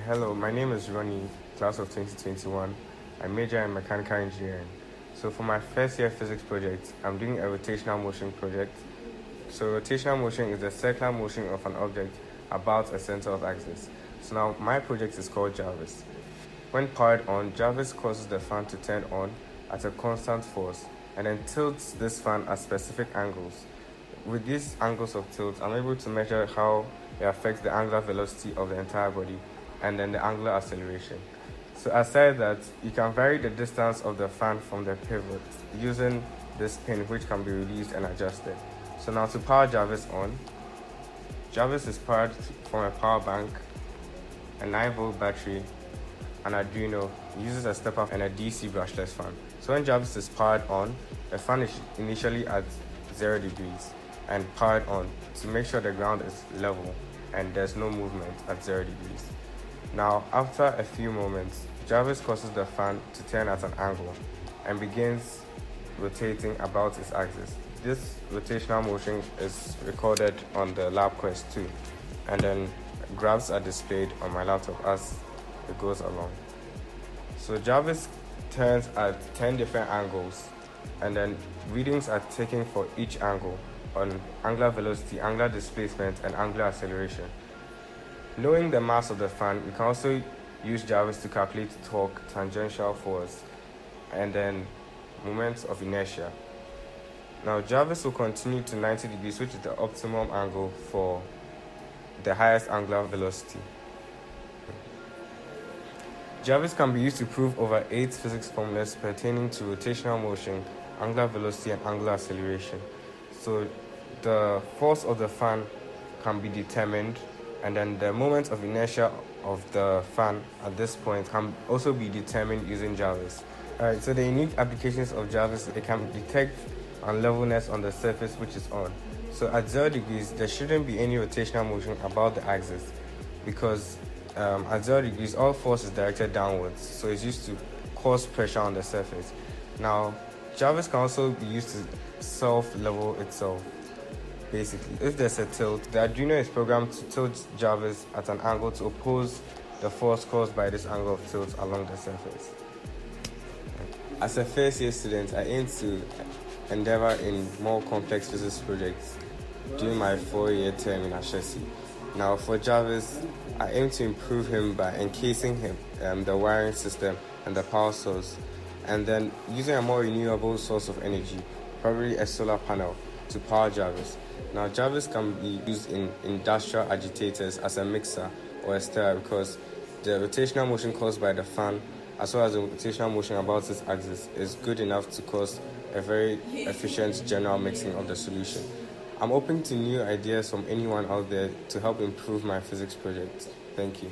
Hello, my name is Ronny, class of 2021. I major in mechanical engineering. So for my first year physics project, I'm doing a rotational motion project. So rotational motion is the circular motion of an object about a center of axis. So now my project is called Jarvis. When powered on, Jarvis causes the fan to turn on at a constant force and then tilts this fan at specific angles. With these angles of tilt, I'm able to measure how it affects the angular velocity of the entire body and then the angular acceleration. So aside that, you can vary the distance of the fan from the pivot using this pin, which can be released and adjusted. So now to power Jarvis on, Jarvis is powered from a power bank, a 9-volt battery, an Arduino, uses a stepper and a DC brushless fan. So when Jarvis is powered on, the fan is initially at 0 degrees and powered on to make sure the ground is level and there's no movement at 0 degrees. Now, after a few moments, Jarvis causes the fan to turn at an angle and begins rotating about its axis. This rotational motion is recorded on the lab quest 2, and then graphs are displayed on my laptop as it goes along. So Jarvis turns at 10 different angles, and then readings are taken for each angle on angular velocity, angular displacement, and angular acceleration. Knowing the mass of the fan, you can also use Jarvis to calculate torque, tangential force, and then moments of inertia. Now Jarvis will continue to 90 degrees, which is the optimum angle for the highest angular velocity. Jarvis can be used to prove over 8 physics formulas pertaining to rotational motion, angular velocity, and angular acceleration. So the force of the fan can be determined, and then the moment of inertia of the fan at this point can also be determined using Jarvis. Alright, so the unique applications of Jarvis, it can detect unlevelness on the surface which is on. So at 0 degrees, there shouldn't be any rotational motion about the axis because at 0 degrees, all force is directed downwards, so it's used to cause pressure on the surface. Now, Jarvis can also be used to self-level itself. Basically, if there's a tilt, the Arduino is programmed to tilt Jarvis at an angle to oppose the force caused by this angle of tilt along the surface. As a first year student, I aim to endeavor in more complex physics projects during my 4-year term in Ashesi. Now for Jarvis, I aim to improve him by encasing him, the wiring system and the power source, and then using a more renewable source of energy, probably a solar panel, to power Jarvis. Now Jarvis can be used in industrial agitators as a mixer or a stirrer because the rotational motion caused by the fan as well as the rotational motion about its axis is good enough to cause a very efficient general mixing of the solution. I'm open to new ideas from anyone out there to help improve my physics project. Thank you.